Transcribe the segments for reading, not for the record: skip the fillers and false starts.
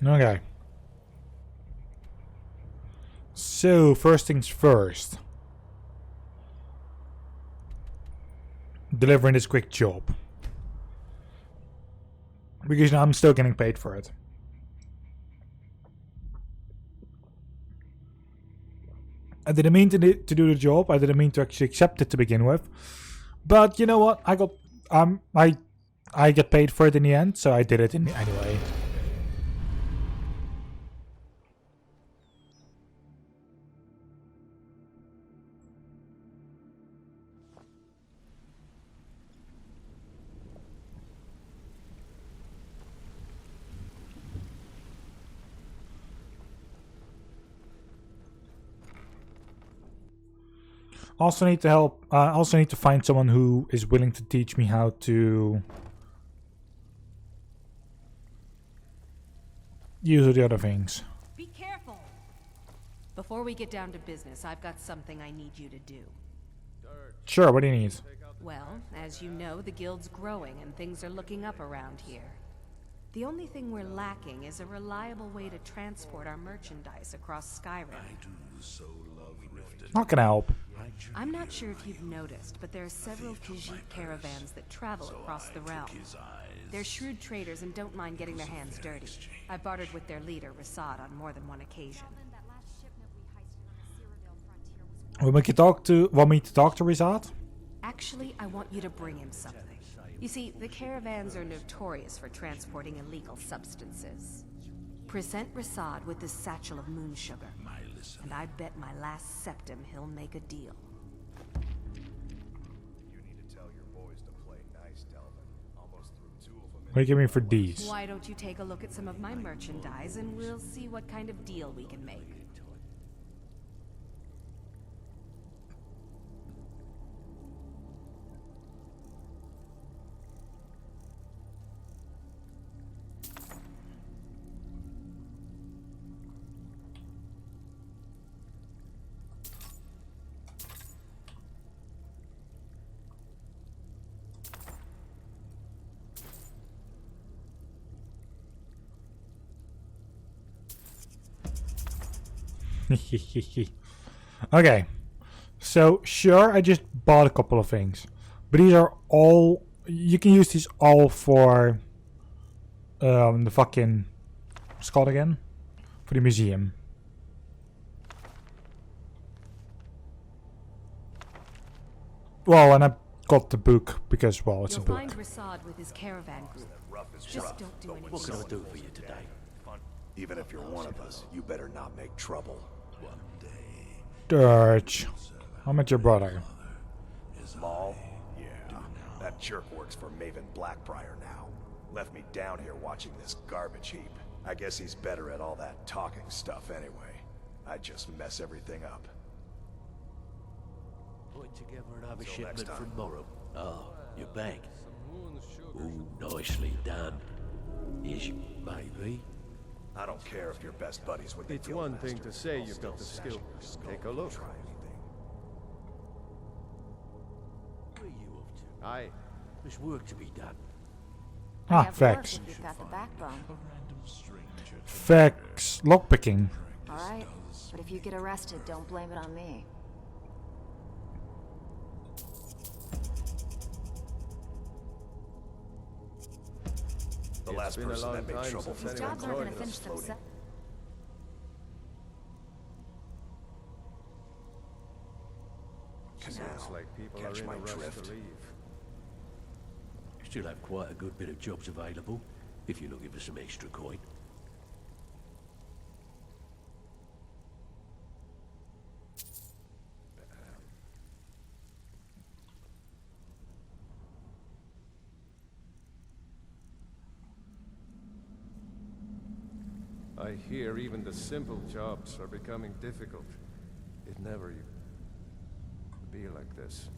Okay. So, first things first. Delivering this quick job. Because I'm still getting paid for it. I didn't mean to do the job. I didn't mean to actually accept it to begin with. But you know what? I get paid for it in the end, so I did it anyway. Also need to help. Also need to find someone who is willing to teach me how to use the other things. Be careful. Before we get down to business, I've got something I need you to do. Sure, what do you need? Well, as you know, the guild's growing and things are looking up around here. The only thing we're lacking is a reliable way to transport our merchandise across Skyrim. How can I help? I'm not sure if you've noticed, but there are several Khajiit caravans that travel across the realm. They're shrewd traders and don't mind getting their hands dirty. I've bartered with their leader, Rasad, on more than one occasion. Want me to talk to Rizad? Actually, I want you to bring him something. You see, the caravans are notorious for transporting illegal substances. Present Rasad with this satchel of moon sugar, and I bet my last septim he'll make a deal. You need to tell your boys to play nice, Delvin. Almost threw 2 of them in. What do you give me for these? Why don't you take a look at some of my merchandise and we'll see what kind of deal we can make. Okay, so sure, I just bought a couple of things, but these are all, you can use these all for the fucking, what's it called again? For the museum. Well, and I got the book because, well, it's You'll a book. find Rasad with his caravan group. Just don't do anything. What can I do for you today? Even if you're one of us, you better not make trouble. Dirge. I met your brother. Maul? Yeah. That jerk works for Maven Blackbriar now. Left me down here watching this garbage heap. I guess he's better at all that talking stuff anyway. I just mess everything up. Put together another Till next shipment time. from Morrow. Oh, you're back. Ooh, nicely done. Is you, maybe? I don't care if you're best buddies with the It's one thing Guildmaster. to say I'll you've got the still skill. smash your Take a skull look. if you try anything. What are you up to? Aye. There's work to be done. Ah, facts. If you've got the backbone. Facts. Lockpicking. Alright, but if you get arrested, don't blame it on me. The last been a person long that made time trouble since for These anyone jobs aren't joined gonna finish us. themselves. Looks like people Catch are in my a rush drift. to leave. Still have quite a good bit of jobs available, if you're looking for some extra coin. I hear even the simple jobs are becoming difficult. It never used to be like this.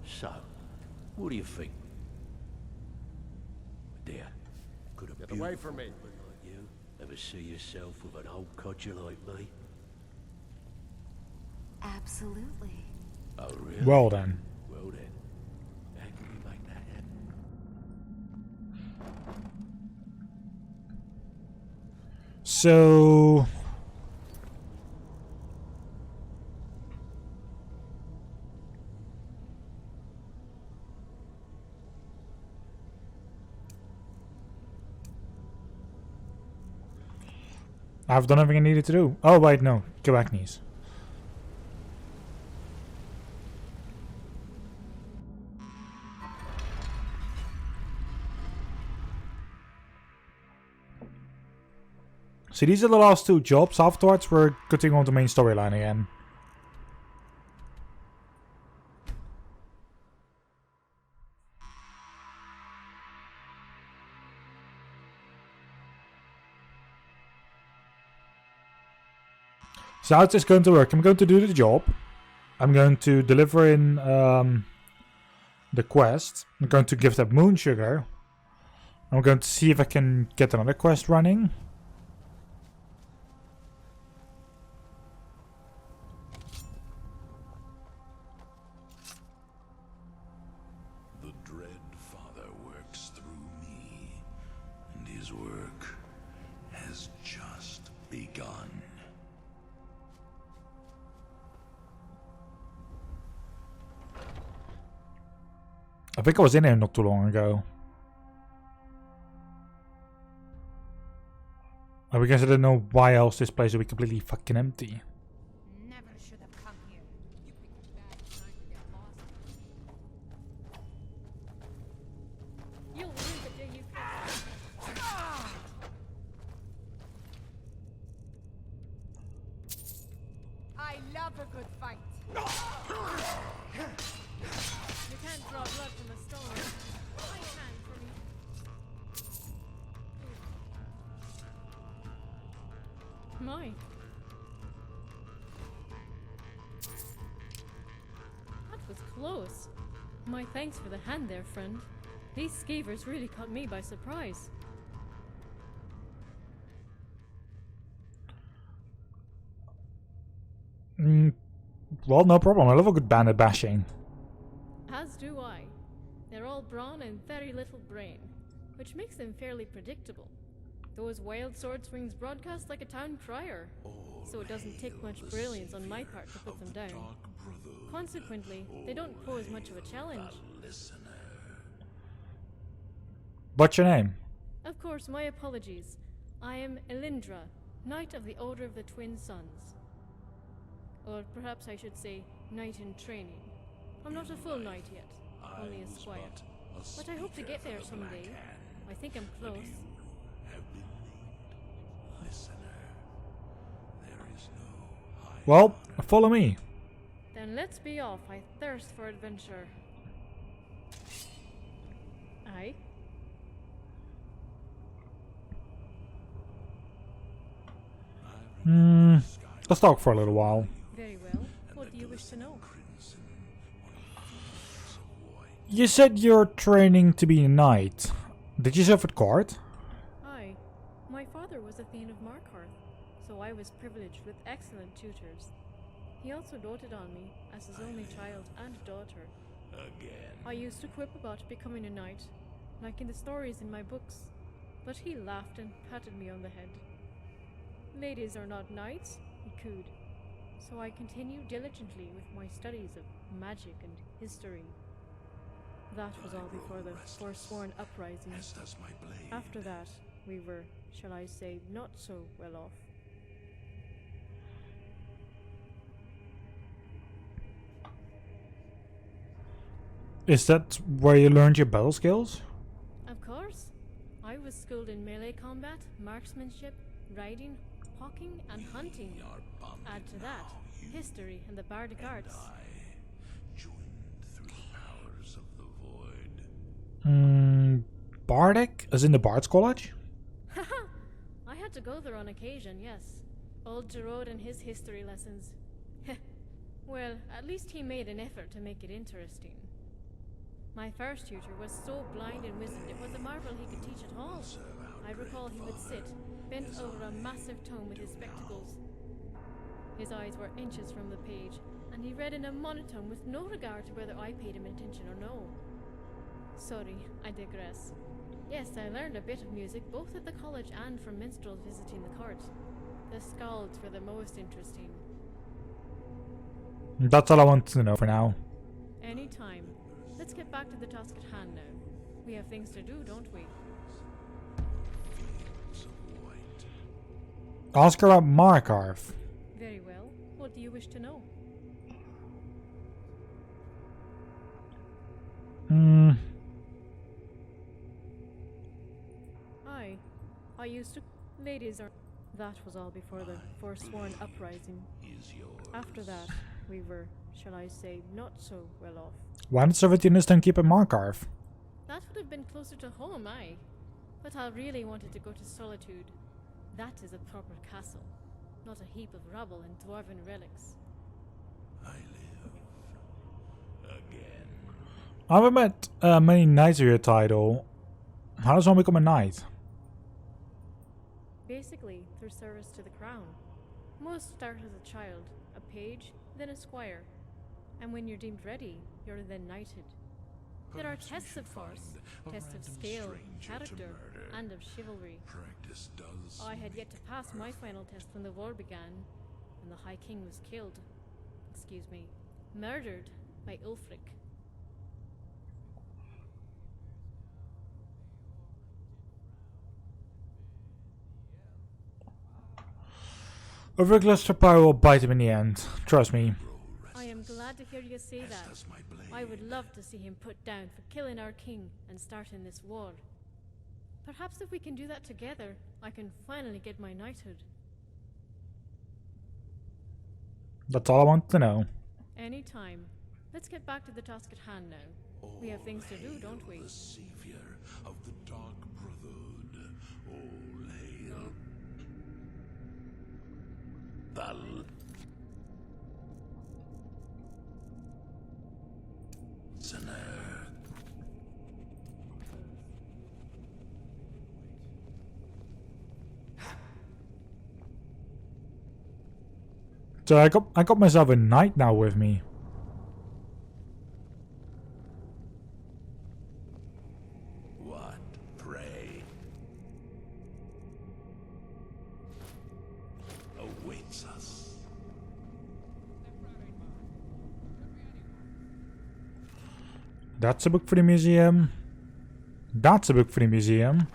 So, what do you think? Dear, could a Get beautiful away from me. woman like you ever see yourself with an old codger like me? Absolutely. Oh, really? Well then. Well then, how can we make that happen? So... I've done everything I needed to do. Oh wait, no. Go back, knees. See, these are the last two jobs. Afterwards, we're continuing on the main storyline again. So how is this going to work? I'm going to do the job. I'm going to deliver in the quest. I'm going to give that moon sugar. I'm going to see if I can get another quest running. The Dread Father works through me, and his work has just begun. I think I was in here not too long ago. Because I don't know why else this place would be completely fucking empty. Never should have come here. You picked a bad time to get lost. You'll lose the day you I love a good fight. You can't draw blood from a stone. I can from you. My. That was close. My thanks for the hand there, friend. These skeevers really caught me by surprise. Well, no problem. I love a good bandit bashing. As do I. They're all brawn and very little brain, which makes them fairly predictable. Those wild sword swings broadcast like a town crier, so it doesn't take much brilliance on my part to put them down. Consequently, they don't pose much of a challenge. What's your name? Of course, my apologies. I am Elindra, Knight of the Order of the Twin Suns. Or perhaps I should say, Knight in training. I'm not a full knight yet, only a squire. But I hope to get there someday. I think I'm close. Well, follow me. Then let's be off. I thirst for adventure. Aye? Let's talk for a little while. Very well. What do you wish to know? You said you're training to be a knight. Did you serve at court? Aye. My father was a Thane of Markarth, so I was privileged with excellent tutors. He also doted on me as his only child and daughter. I used to quip about becoming a knight, like in the stories in my books, but he laughed and patted me on the head. Ladies are not knights, he cooed. So I continued diligently with my studies of magic and history. That was all before the forsworn uprising. After that, we were, shall I say, not so well off. Is that where you learned your battle skills? Of course. I was schooled in melee combat, marksmanship, riding, hawking, and hunting. Add to that, history and the bardic arts. Bardic? As in the Bard's College? Haha! I had to go there on occasion, yes. Old Gerard and his history lessons. Well, at least he made an effort to make it interesting. My first tutor was so blind and wizard it was a marvel he could teach at all. I recall he would sit, bent over a massive tome with his spectacles. His eyes were inches from the page, and he read in a monotone with no regard to whether I paid him attention or no. Sorry, I digress. Yes, I learned a bit of music both at the college and from minstrels visiting the court. The skalds were the most interesting. That's all I want to know for now. Anytime. Let's get back to the task at hand now. We have things to do, don't we? Ask her about Markarth. Very well. What do you wish to know? I used to... Ladies are... That was all before the forsworn uprising. After that, we were, shall I say, not so well off. Why did Sovietianistan keep at Markarth? That would have been closer to home, aye. But I really wanted to go to Solitude. That is a proper castle, not a heap of rubble and dwarven relics. I live again. I haven't met many knights of your title. How does one become a knight? Basically, through service to the crown. Most start as a child, a page, then a squire. And when you're deemed ready, you're then knighted. There are tests, of course. Tests of skill, character, and of chivalry. I had yet to pass my final test when the war began, and the High King was killed. Excuse me, murdered by Ulfric. A reckless power will bite him in the end. Trust me. I am glad to hear you say that. I would love to see him put down for killing our king and starting this war. Perhaps if we can do that together, I can finally get my knighthood. That's all I want to know. Anytime. Let's get back to the task at hand now. We have things to do, don't we? The savior of the Dark Brotherhood. All hail. So I got myself a knight now with me. What, pray, awaits us? That's a book for the museum. That's a book for the museum.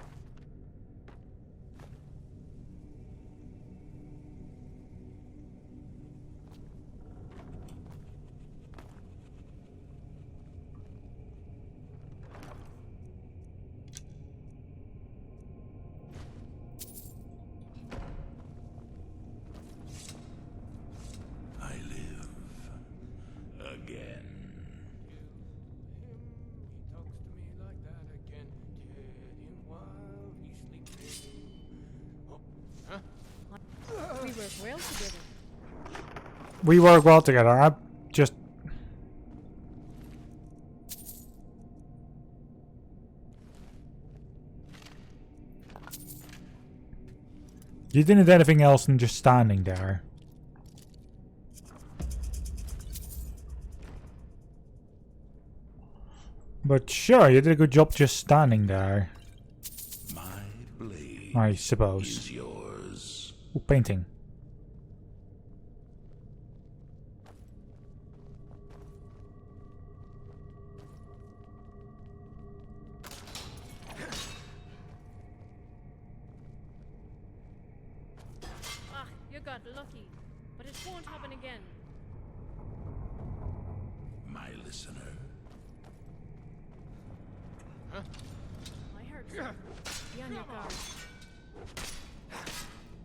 We work well together. We work well together. I just... You didn't do anything else than just standing there. But sure, you did a good job just standing there. My blade I suppose. is yours. Ooh, painting. Ah, you got lucky. But it won't happen again. My listener. I heard something. Be on your guard.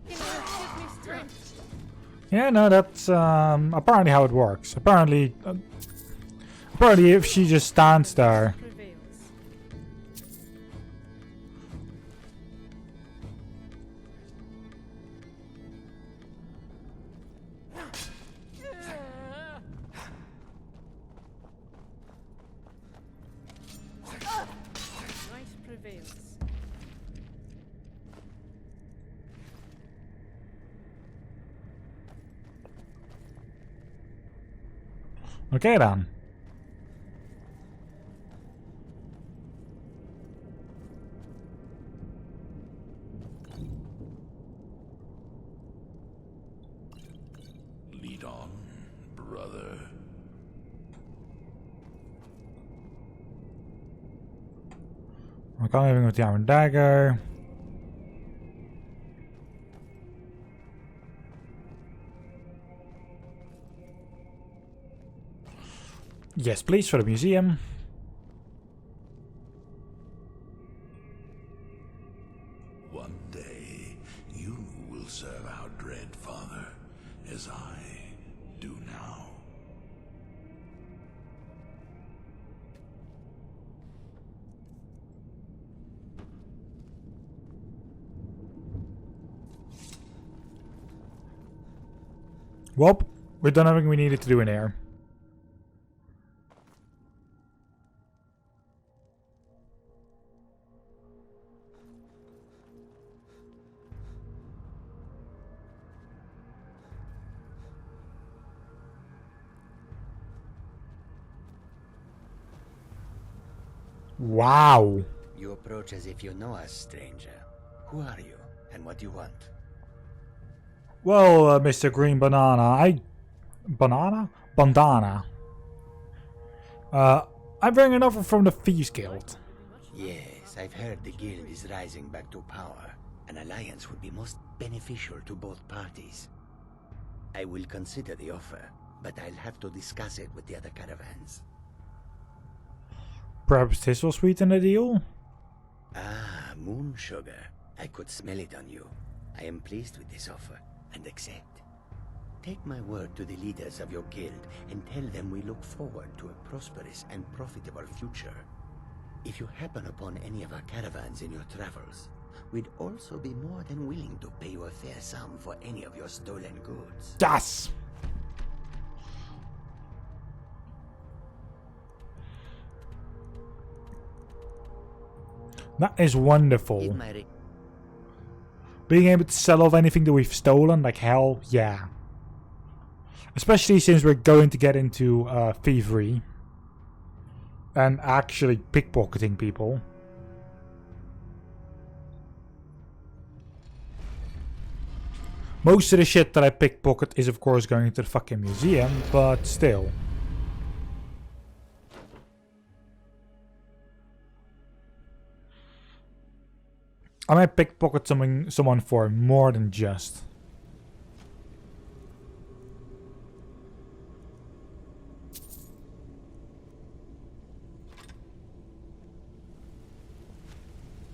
Give me strength. Yeah, no, that's apparently how it works. Apparently if she just stands there. Prevails. Right prevails. Okay then. I can't even with the iron dagger. Yes, please, for the museum. One day, you will serve our dread father, as I do now. Well, we've done everything we needed to do in here. Wow. You approach as if you know us, stranger. Who are you, and what do you want? Well, Mr. Green Banana, Bandana. I'm bringing an offer from the Thieves Guild. Yes, I've heard the guild is rising back to power. An alliance would be most beneficial to both parties. I will consider the offer, but I'll have to discuss it with the other caravans. Perhaps this will sweeten the deal? Ah, moon sugar. I could smell it on you. I am pleased with this offer, and accept. Take my word to the leaders of your guild, and tell them we look forward to a prosperous and profitable future. If you happen upon any of our caravans in your travels, we'd also be more than willing to pay you a fair sum for any of your stolen goods. Yes! That is wonderful. Being able to sell off anything that we've stolen, like hell, yeah. Especially since we're going to get into thievery. And actually pickpocketing people. Most of the shit that I pickpocket is of course going to the fucking museum, but still. I might pickpocket someone for more than just.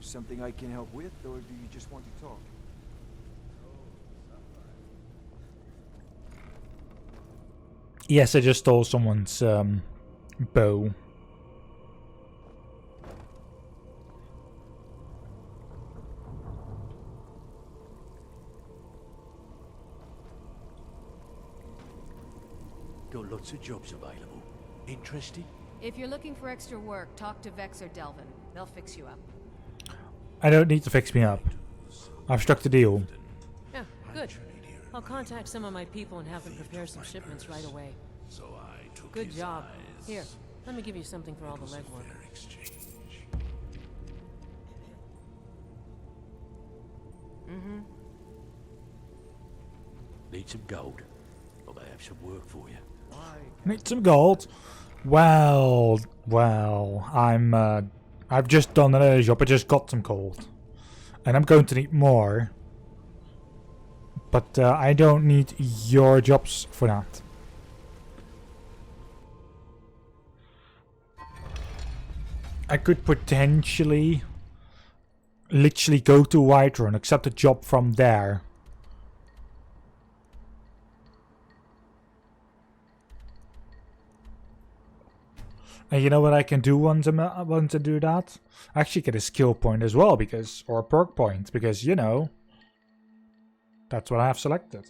Something I can help with, or do you just want to talk? Yes, I just stole someone's bow. Got lots of jobs available. Interested? If you're looking for extra work, talk to Vex or Delvin. They'll fix you up. I don't need to fix me up. I've struck the deal. Yeah, good. I'll contact some of my people and have them prepare some shipments right away. Good job. Here, let me give you something for all the legwork. Need some gold? I may have some work for you. Need some gold? Well, I've just done another job. I just got some gold. And I'm going to need more. But I don't need your jobs for that. I could potentially literally go to Whiterun, accept a job from there. And you know what I can do once I do that? I actually get a skill point as well, because, or a perk point, because, you know, that's what I have selected.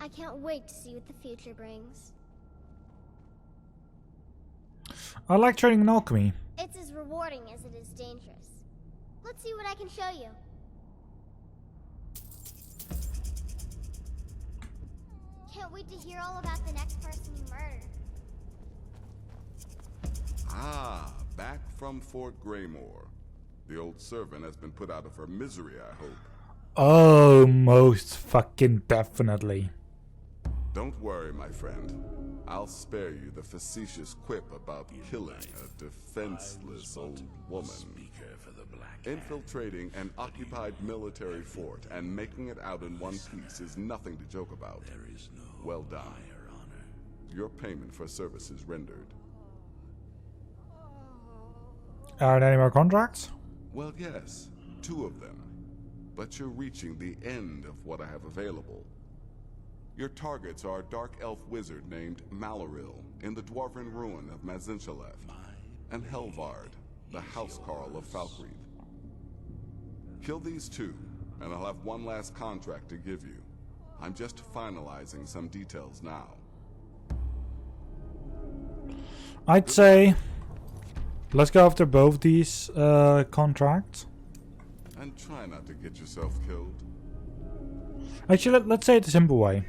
I can't wait to see what the future brings. I like training in alchemy. It's as rewarding as it is dangerous. Let's see what I can show you. Can't wait to hear all about the next person you murdered. Ah, back from Fort Greymore. The old servant has been put out of her misery, I hope. Oh, most fucking definitely. Don't worry, my friend. I'll spare you the facetious quip about killing a defenseless old woman. Infiltrating an occupied military fort and making it out in one piece is nothing to joke about. Well done. Your payment for services rendered. Are there any more contracts? Well, yes, 2 of them. But you're reaching the end of what I have available. Your targets are a dark elf wizard named Maloril in the dwarven ruin of Mazinchalev, and Helvard, the housecarl of Falkreath. Kill these 2, and I'll have one last contract to give you. I'm just finalizing some details now. I'd say let's go after both these contracts. And try not to get yourself killed. Actually, let's say it the simple way.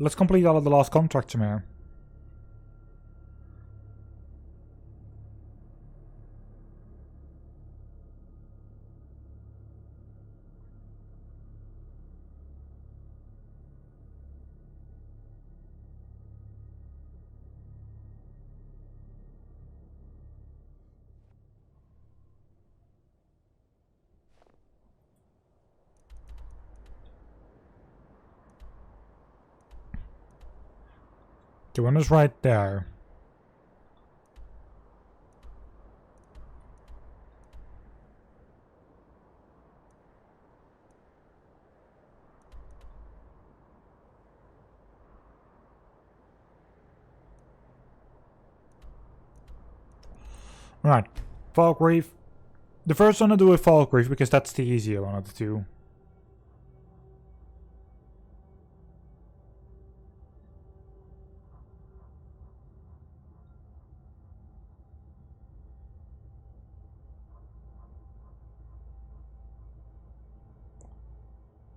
Let's complete all of the last contracts, man. The one is right there. Right, Falkreath. The first one I'll do with Falkreath because that's the easier one of the 2.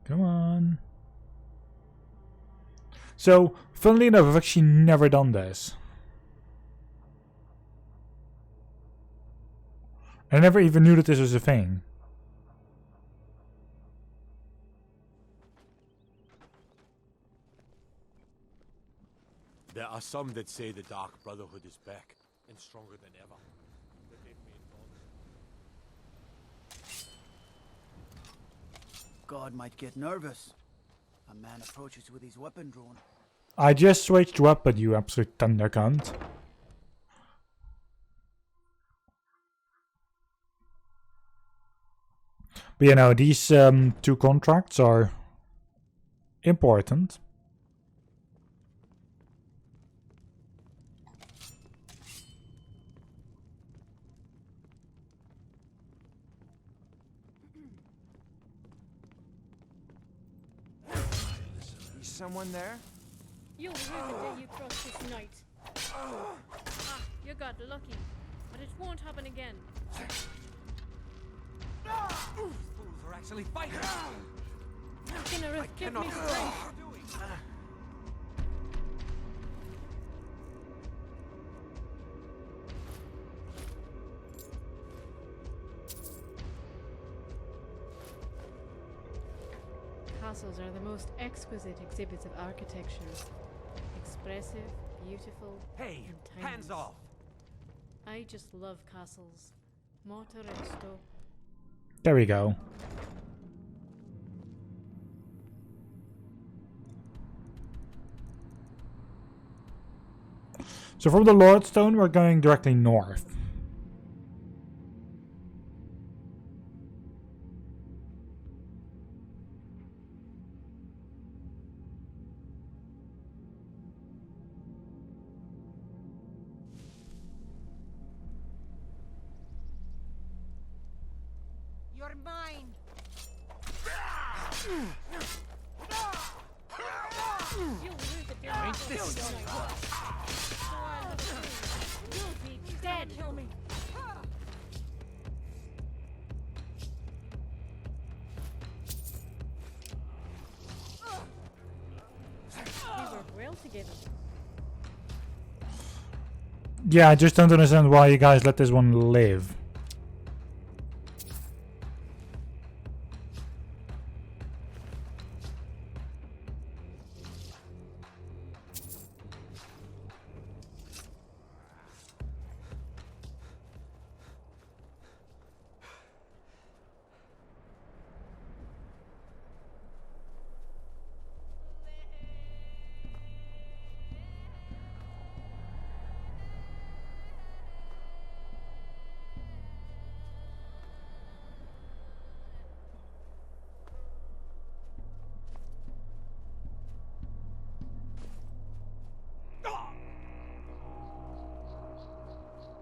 Come on. So, funnily enough, I've actually never done this. I never even knew that this was a thing. There are some that say the Dark Brotherhood is back, and stronger than ever. God might get nervous. A man approaches with his weapon drawn. I just switched weapon, you absolute thunder cunt. But you know, these 2 contracts are important. Someone there? You'll rue the day you crossed this night. Ah, you got lucky, but it won't happen again. Fools are actually fighting! Kinnereth, give me strength. Castles are the most exquisite exhibits of architecture. Expressive, beautiful, Hey, and timeless. hands off! I just love castles. Morte resto. There we go. So from the Lordstone, we're going directly north. You're mine! You'll be dead. Kill me. We work well together. Yeah, I just don't understand why you guys let this one live.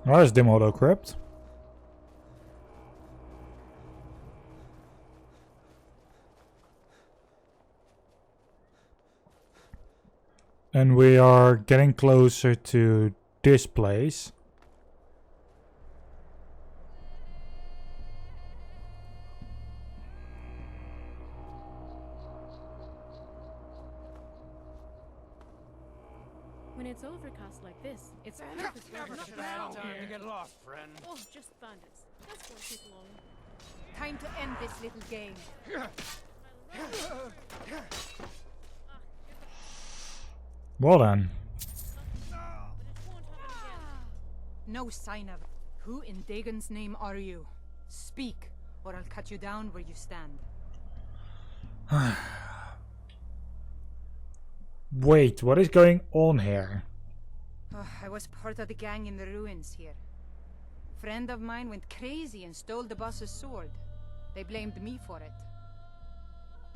Oh, there's dim auto crypt. And we are getting closer to this place. When it's overcast like this, it's perfect weather to Time to get lost, friend. Oh, just bandits. That's won't take long. Time to end this little game. Well then. No sign of it. Who in Dagon's name are you? Speak, or I'll cut you down where you stand. Wait, what is going on here? I was part of the gang in the ruins here. Friend of mine went crazy and stole the boss's sword. They blamed me for it.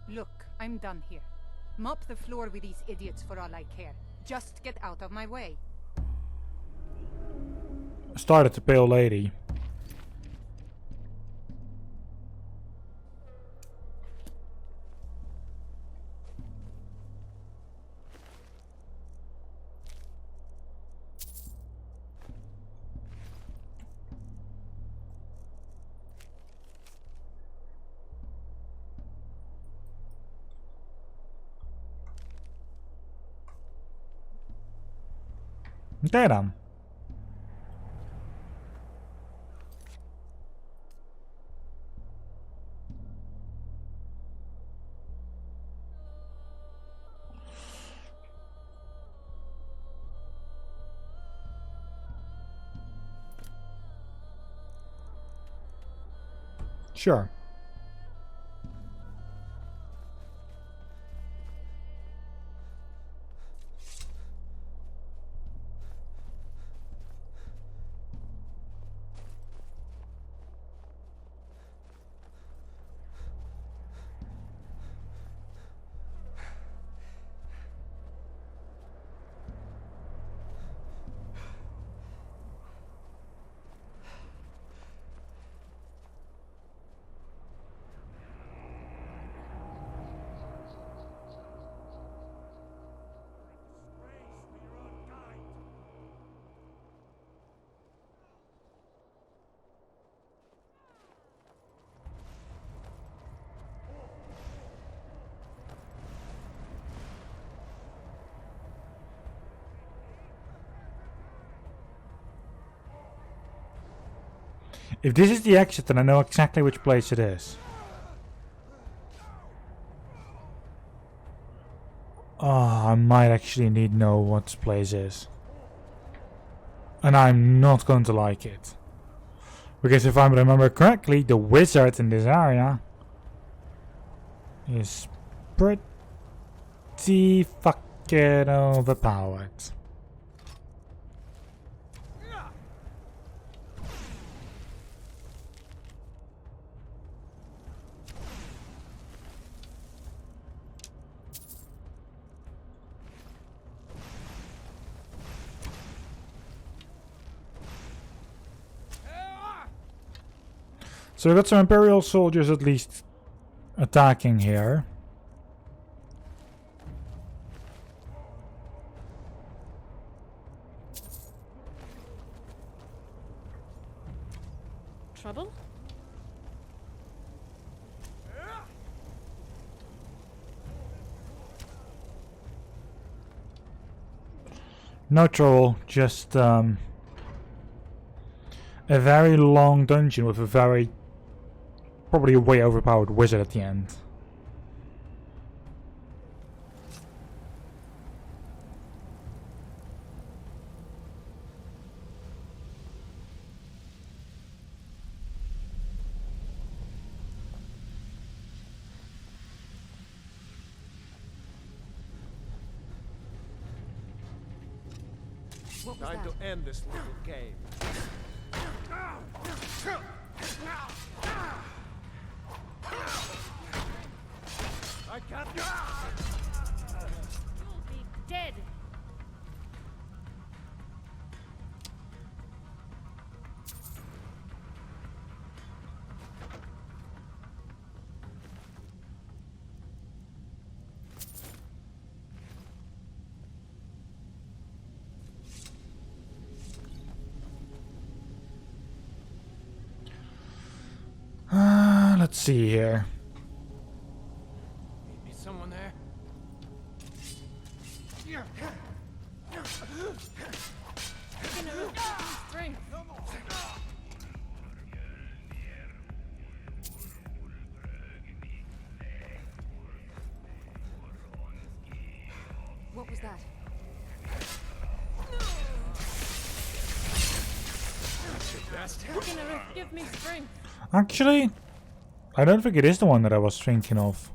Look, I'm done here. Mop the floor with these idiots for all I care. Just get out of my way. Started the pale lady. Okay dan. Sure. If this is the exit, then I know exactly which place it is. Oh, I might actually need to know what this place is. And I'm not going to like it. Because if I remember correctly, the wizard in this area is pretty fucking overpowered. So we got some Imperial soldiers at least attacking here. trouble? No trouble, just a very long dungeon with a very, probably way overpowered wizard at the end. What was Time that? to end this little game. I can't. You'll be dead. Let's see here. Maybe someone there. Strength. What was that? Give me strength. Actually, I don't think it is the one that I was thinking of.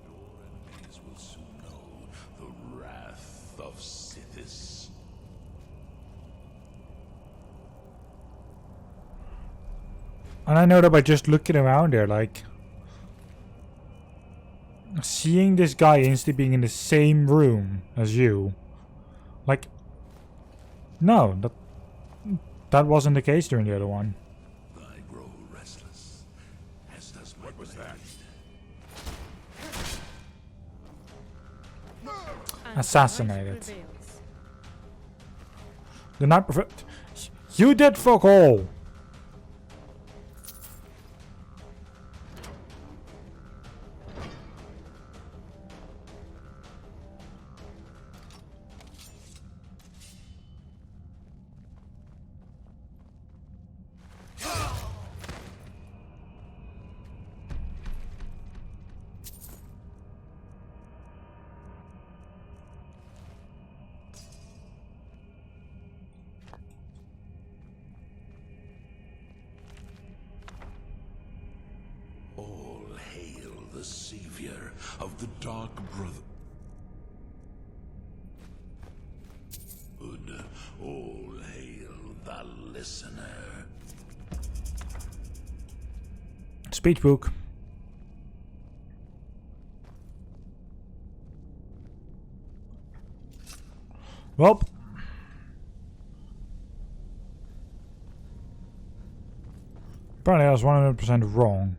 Your enemies will soon know the wrath of Sithis. And I know that by just looking around there, like, seeing this guy instantly being in the same room as you, like, no, that wasn't the case during the other one. I grow restless, as does my blade. Assassinated. The night prefer- You did fuck all! All hail the savior of the Dark Brotherhood. All hail the listener. Speech book. Well. Apparently I was 100% wrong.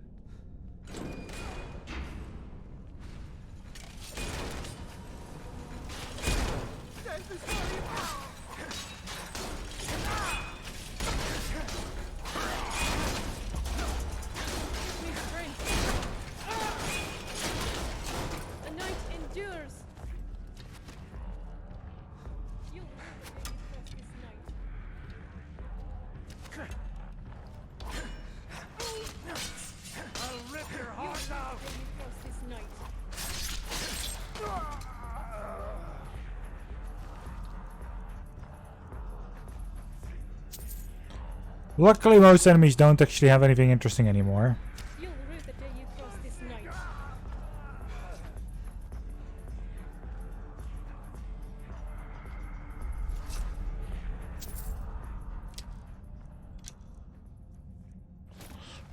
Luckily, most enemies don't actually have anything interesting anymore. You'll rue the day you cross this night.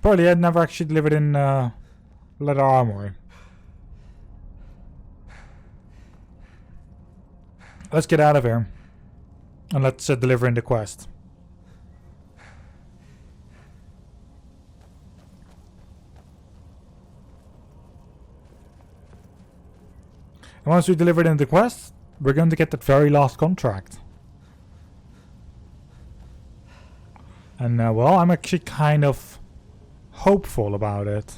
Probably I'd never actually delivered in leather armor. Let's get out of here. And let's deliver in the quest. And once we deliver it in the quest, we're going to get that very last contract. And well, I'm actually kind of hopeful about it.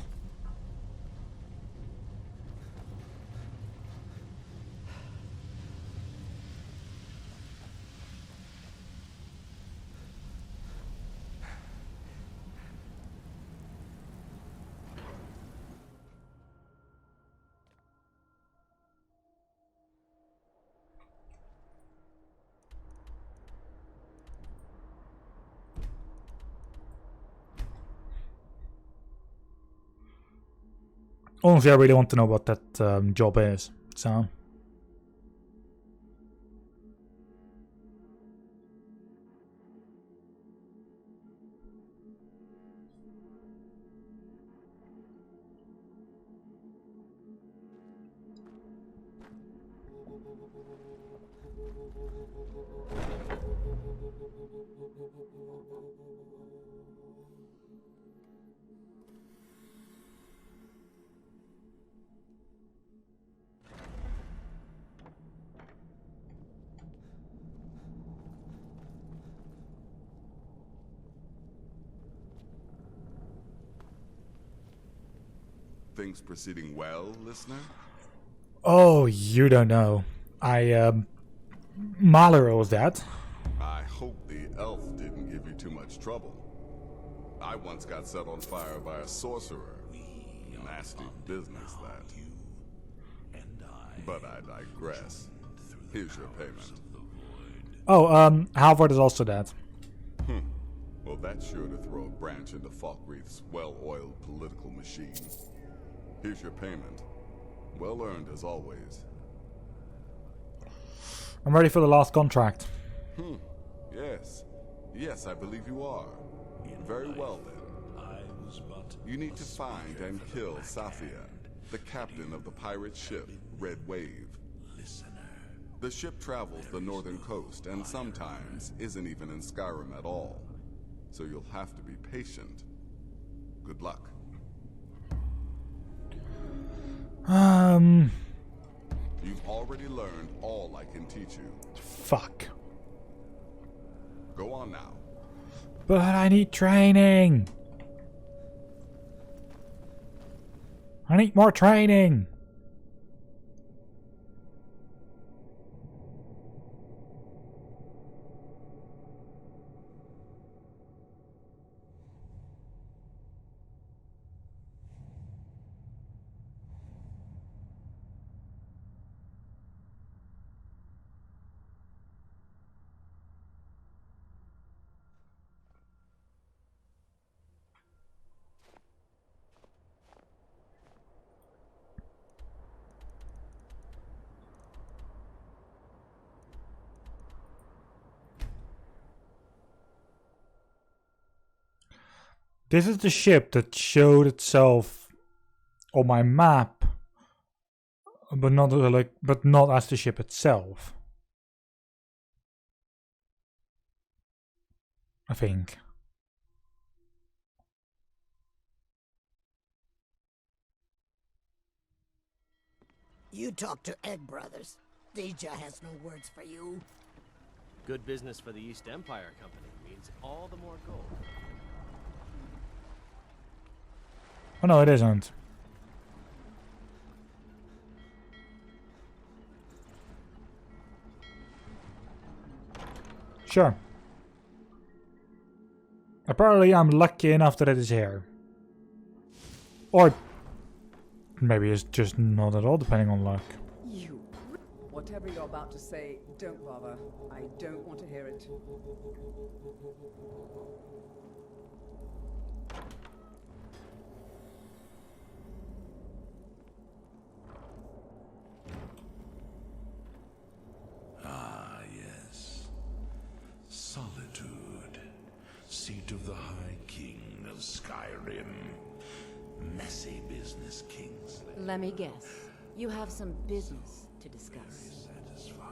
Honestly, I really want to know what that job is, so... Things proceeding well, listener? Oh, you don't know. Malero was that. I hope the elf didn't give you too much trouble. I once got set on fire by a sorcerer. Nasty business, that. But I digress. Here's your payment. Oh, Halvard is also dead. Well, that's sure to throw a branch into Falkreath's well-oiled political machine. Here's your payment. Well earned as always. I'm ready for the last contract. Yes. Yes, I believe you are. Very well then. You need to find and kill Safia, the captain of the pirate ship, Red Wave. The ship travels the northern coast and sometimes isn't even in Skyrim at all. So you'll have to be patient. Good luck. You've already learned all I can teach you. Fuck. Go on now. But I need training. I need more training. This is the ship that showed itself on my map, but not as the ship itself. I think. You talk to Egg Brothers. Deja has no words for you. Good business for the East Empire Company means all the more gold. Oh no, it isn't. Sure. Apparently I'm lucky enough that it is here. Or maybe it's just not at all, depending on luck. You. Whatever you're about to say, don't bother. I don't want to hear it. Ah, yes. Solitude. Seat of the High King of Skyrim. Messy business, Kingsley. Let me guess. You have some business to discuss. Satisfying.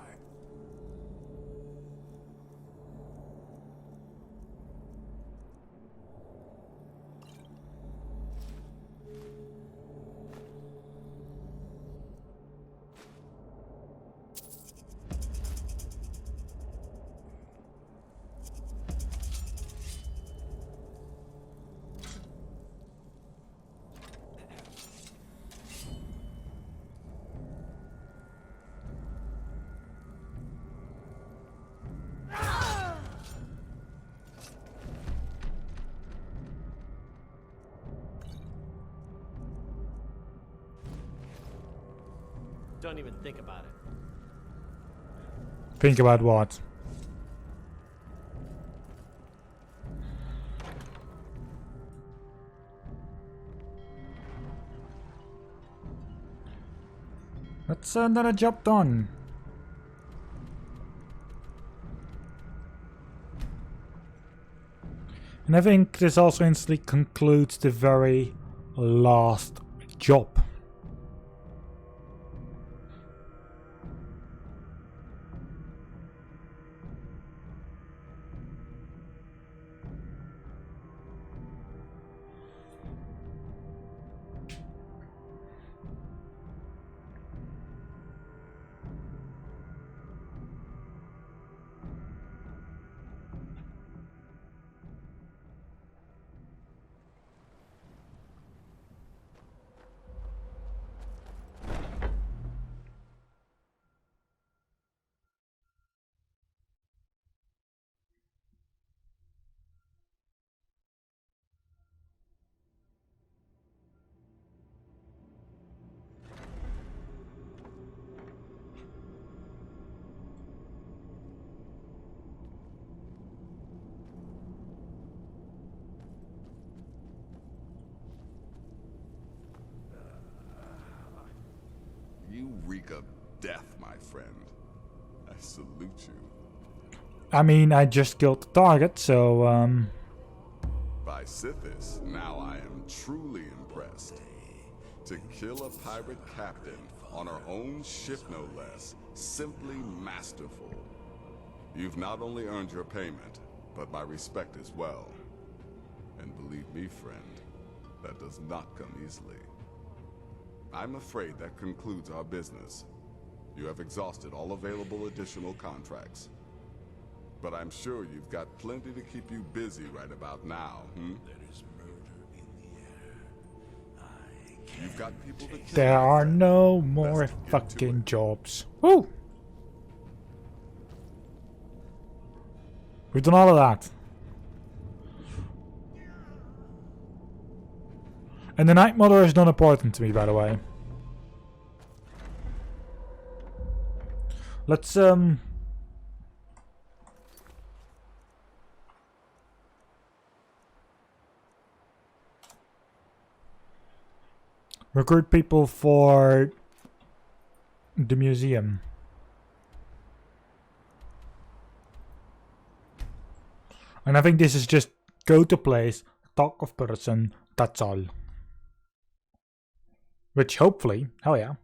Don't even think about it. Think about what? That's another job done. And I think this also instantly concludes the very last job. You reek of death, my friend. I salute you. I mean, I just killed the target, so, By Sithis, now I am truly impressed. To kill a pirate captain on our own ship, no less. Simply masterful. You've not only earned your payment, but my respect as well. And believe me, friend, that does not come easily. I'm afraid that concludes our business. You have exhausted all available additional contracts. But I'm sure you've got plenty to keep you busy right about now, There is murder in the air. You've got people to kill. there are no more fucking jobs. Woo! We've done all of that. And the Night Mother is not important to me, by the way. Let's recruit people for the museum. And I think this is just go to place, talk of person, that's all. Which hopefully, hell yeah.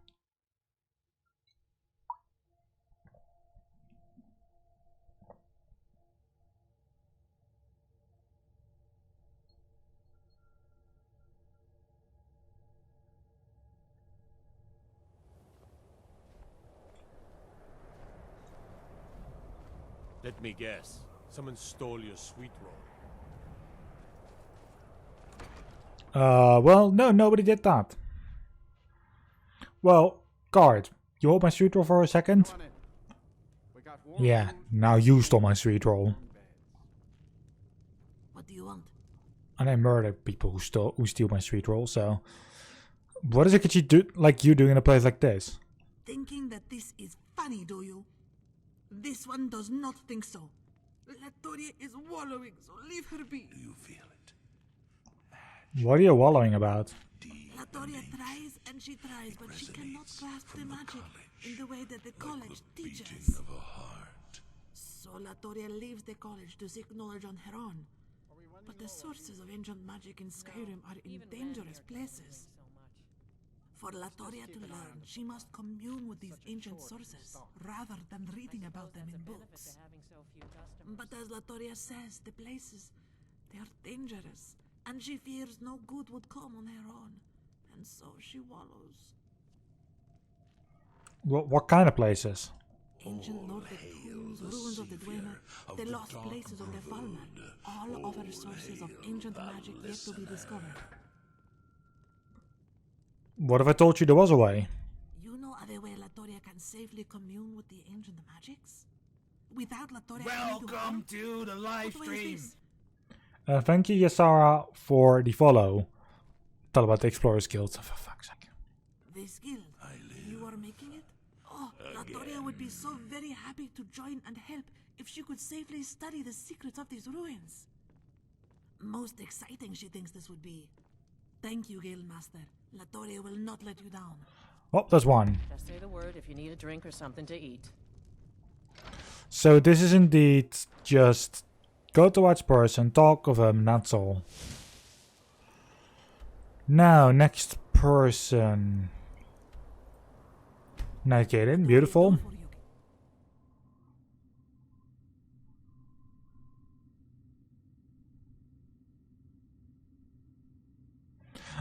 Let me guess. Someone stole your sweet roll. Well, no, nobody did that. Well, guard, you hold my sweet roll for a second? Yeah, now you stole my sweet roll. What do you want? And I murder people who steal my sweet roll, so... What is it that you do, like you doing in a place like this? Thinking that this is funny, do you? This one does not think so. Latoria is wallowing, so leave her be. Do you feel it? What are you wallowing about? Latoria tries and she tries, but she cannot grasp the magic in the way that the college teaches. Of a heart. So Latoria leaves the college to seek knowledge on her own. But the sources of ancient magic in Skyrim are in dangerous places. For Latoria to learn, she must commune with these ancient sources, rather than reading about them in books. But as Latoria says, the places, they are dangerous, and she fears no good would come on her own, and so she wallows. What kind of places? Ancient Nordic tombs, ruins of the Dwemer, the lost places of the Fallen, all offer sources of ancient magic yet to be discovered. What if I told you there was a way? You know of a way Latoria can safely commune with the ancient magics? Without Latoria... Welcome to the live stream! Thank you, Yasara, for the follow. Tell about the Explorers Guild, for fuck's sake. This guild, you are making it? Latoria would be so very happy to join and help if she could safely study the secrets of these ruins. Most exciting she thinks this would be. Thank you, Guildmaster. Latoria will not let you down. Oh, there's one. Just say the word if you need a drink or something to eat. So this is indeed just go towards person, talk of him, that's all. Now, next person. Night Gaiden, beautiful.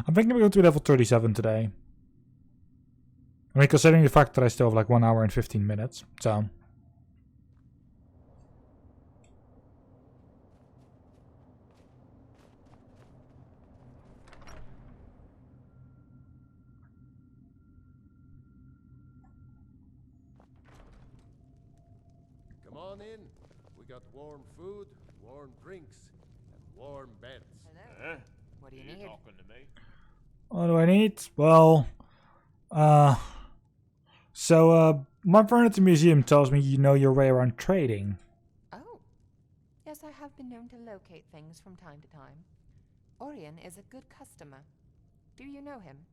I'm thinking we go to level 37 today. I mean, considering the fact that I still have like 1 hour and 15 minutes, so. Come on in. We got warm food, warm drinks, and warm beds. Hello. What do you need? Talking to me? What do I need? Well, my friend at the museum tells me you know your way around trading. Oh. Yes, I have been known to locate things from time to time. Orion is a good customer. Do you know him?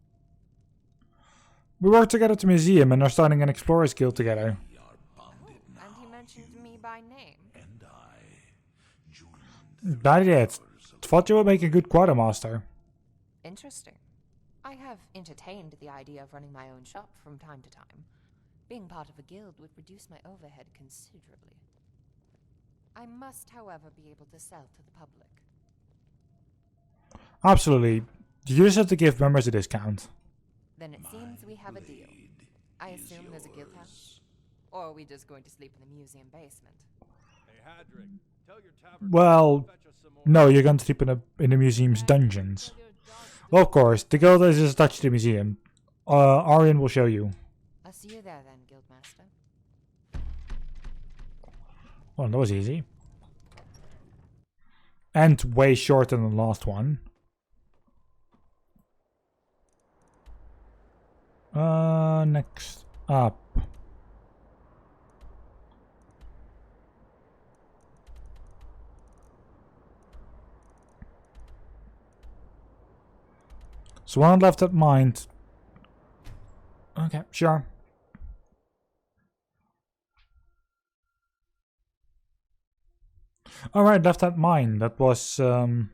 We work together at the museum and are starting an Explorers Guild together. And he mentioned me by name. That is it. Thought you would make a good quartermaster. Interesting. I have entertained the idea of running my own shop from time to time. Being part of a guild would reduce my overhead considerably. I must, however, be able to sell to the public. Absolutely. You just have to give members a discount. Then it seems we have a deal. I assume there's a guild house? Or are we just going to sleep in the museum basement? Hey, Hadrick, tell your tavern. Well, no, you're going to sleep in the museum's dungeons. Well, of course, the guild is just attached to the museum. Arian will show you. I'll see you there then, Guildmaster. Well, that was easy. And way shorter than the last one. Next up. So one left at mind. Okay, sure. Alright, left at mine. That was the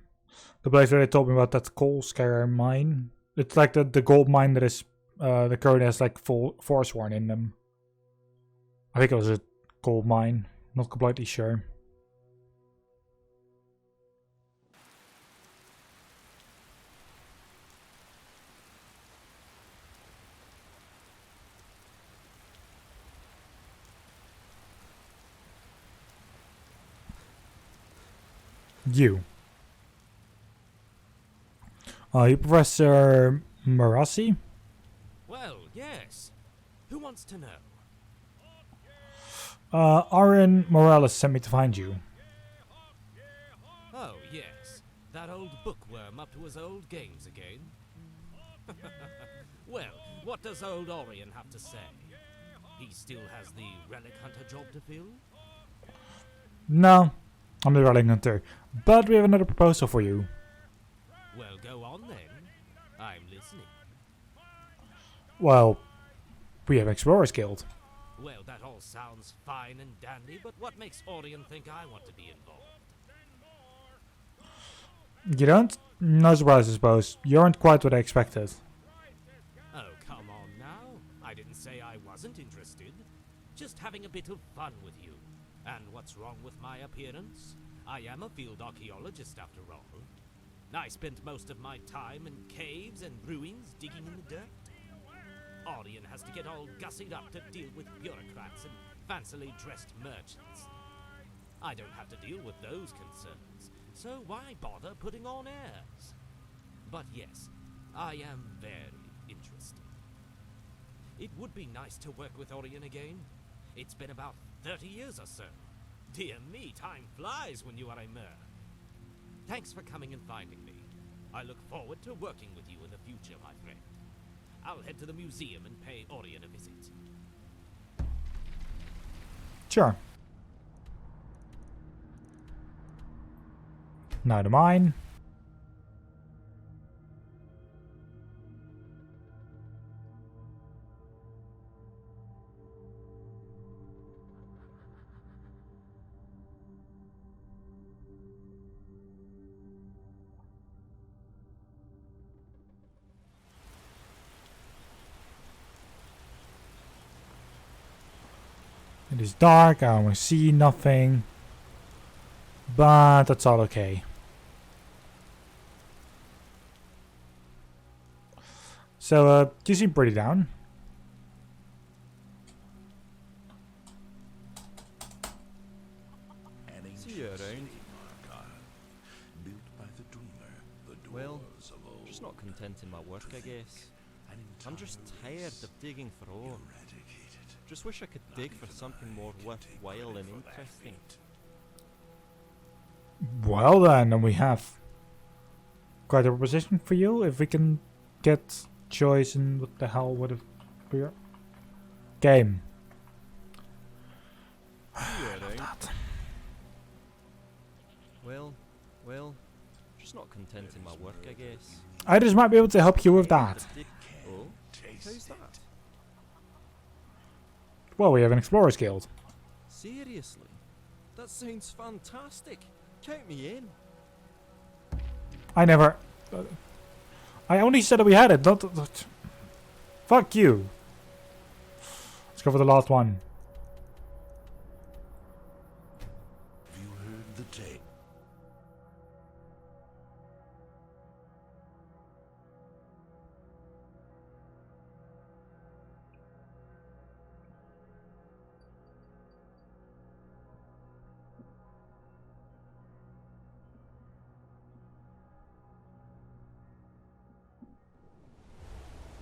place where they told me about that coal Skyrim mine. It's like the gold mine that is the currently has like full Forsworn in them. I think it was a gold mine. Not completely sure. You. Are you Professor Marassi? Well, yes. Who wants to know? Aaron Morales sent me to find you. Oh, yes. That old bookworm up to his old games again. Well, what does old Orion have to say? He still has the Relic Hunter job to fill? No, I'm the Relic Hunter. But we have another proposal for you. Well, go on then. I'm listening. Well, we have Explorers Guild. Well, that all sounds fine and dandy, but what makes Orion think I want to be involved? You don't? No surprise, I suppose. You aren't quite what I expected. Oh, come on now. I didn't say I wasn't interested. Just having a bit of fun with you. And what's wrong with my appearance? I am a field archaeologist after all. I spent most of my time in caves and ruins digging in the dirt. Orion has to get all gussied up to deal with bureaucrats and fancily dressed merchants. I don't have to deal with those concerns, so why bother putting on airs? But yes, I am very interested. It would be nice to work with Orion again. It's been about 30 years or so. Dear me, time flies when you are a mer. Thanks for coming and finding me. I look forward to working with you in the future, my friend. I'll head to the museum and pay Orion a visit. Sure. Now the mine. It is dark, I almost see nothing. But that's all okay. So, you seem pretty down. See you around. Well, just not content in my work, I guess. I'm just tired of digging for ore. Just wish I could dig for something more worthwhile and interesting. Well then, we have quite a proposition for you. If we can get choice in what the hell would it be? Game. Well, just not content in my work, I guess. I just might be able to help you with that. Oh, how's that? Well, we have an Explorers Guild. Seriously? That sounds fantastic. Count me in. I never... I only said that we had it, not... Fuck you. Let's go for the last one. Have you heard the tape?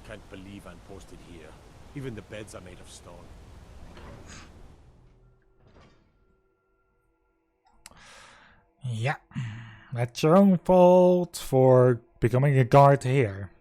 Can't believe I'm posted here. Even the beds are made of stone. Yeah. That's your own fault for becoming a guard here.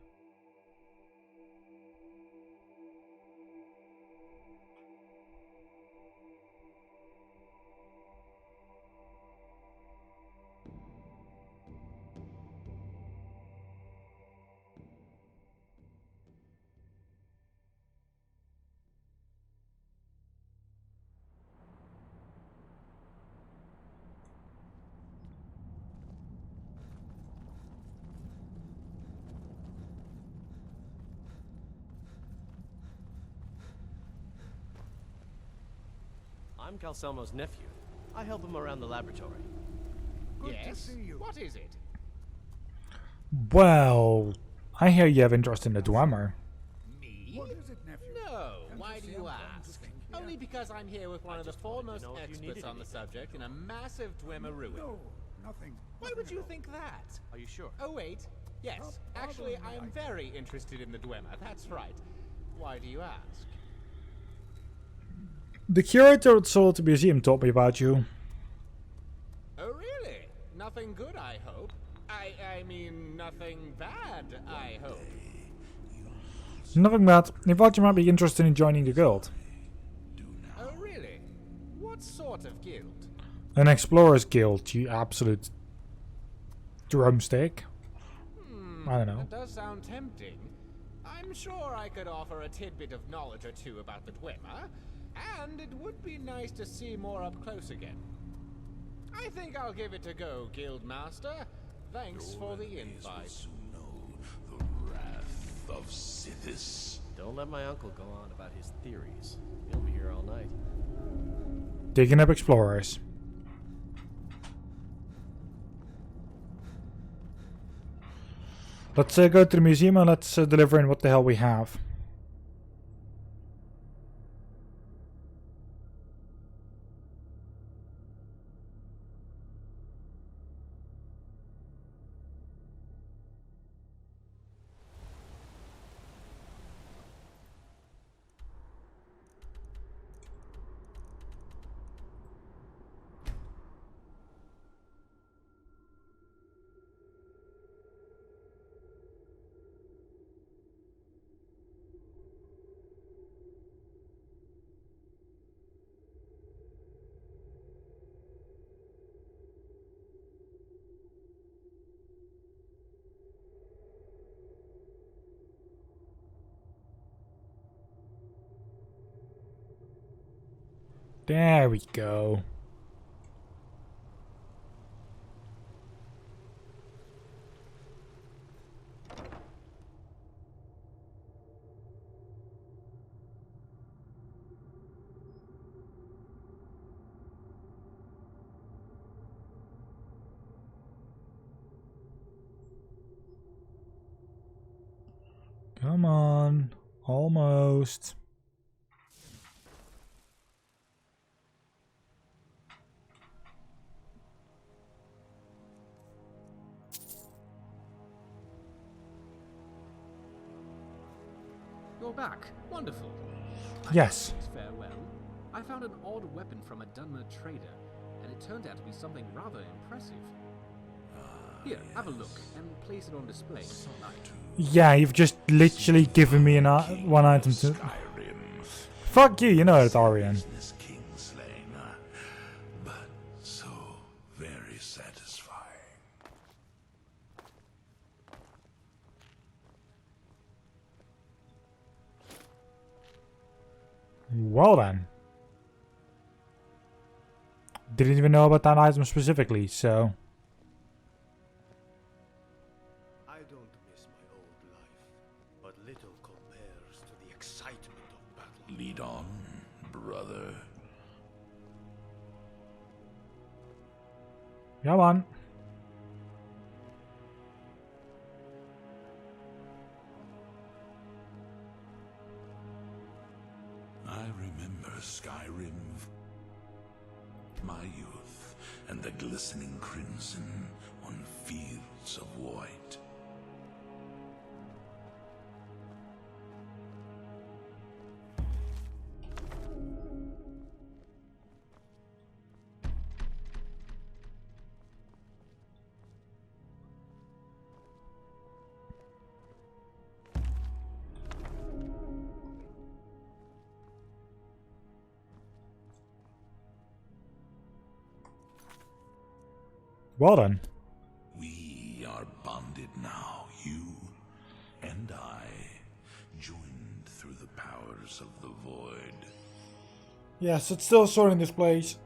I'm Calcelmo's nephew. I help him around the laboratory. Good to see you. What is it? Well, I hear you have interest in the Dwemer. Me? What is it, nephew? No, why do you ask? Only because I'm here with one of the foremost experts on the subject in a massive Dwemer ruin. No, nothing. Why would you think that? Are you sure? Oh wait, yes. Actually, I am very interested in the Dwemer, that's right. Why do you ask? The curator at Solid Museum told me about you. Oh really? Nothing good, I hope. I mean, nothing bad, I hope. Nothing bad. He thought you might be interested in joining the guild. Oh really? What sort of guild? An Explorers Guild, you absolute drumstick. I don't know. That does sound tempting. I'm sure I could offer a tidbit of knowledge or two about the Dwemer, and it would be nice to see more up close again. I think I'll give it a go, Guildmaster. Thanks for the invite. The wrath of Sithis. Don't let my uncle go on about his theories. He'll be here all night. Digging up Explorers. Let's go to the museum and let's deliver in what the hell we have. There we go. Come on. Almost. You're back. Wonderful. Yes. Farewell. I found an odd weapon from a Dunmer trader, and it turned out to be something rather impressive. Here, have a look, and place it on display. Yeah, you've just literally given me one item to... Fuck you, you know it's Arian. But so very satisfying. Well then. Didn't even know about that item specifically, so... I don't miss my old life, but little compares to the excitement of battle. Lead on, brother. Come on. I remember Skyrim, my youth, and the glistening crimson on fields of white. Well done. We are bonded now, you and I, joined through the powers of the void. Yes, it's still sorting this place.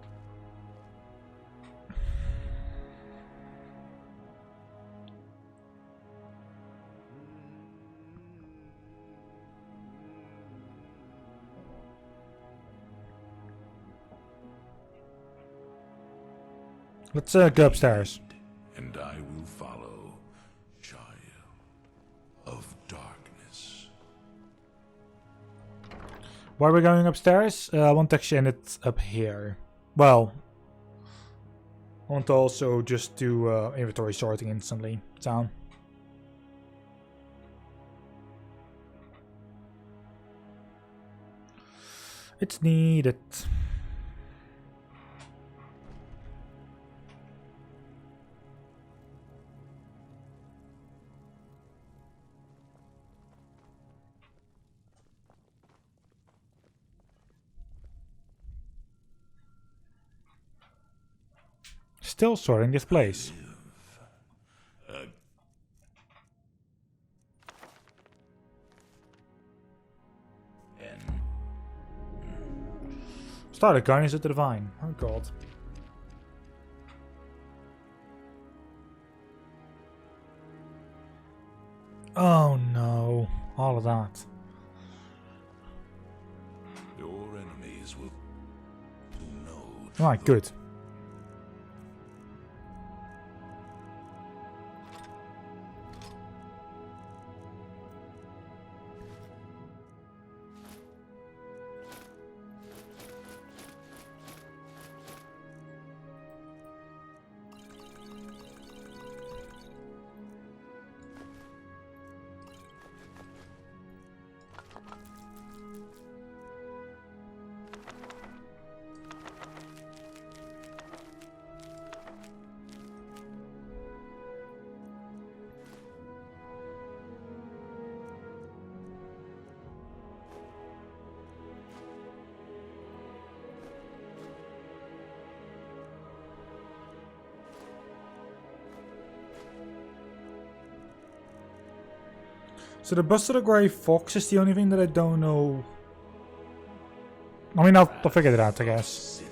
Let's go upstairs. And I will follow, child of darkness. Why are we going upstairs? I want to actually end it up here. Well, I want to also just do inventory sorting instantly. Down. It's needed. Still sorting this place. Started Guardians of the Divine. Oh god. Oh no. All of that. Your enemies will know. Alright, good. So the Bust of the Grey Fox is the only thing that I don't know I mean, I'll figure it out, I guess.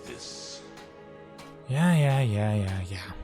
Yeah.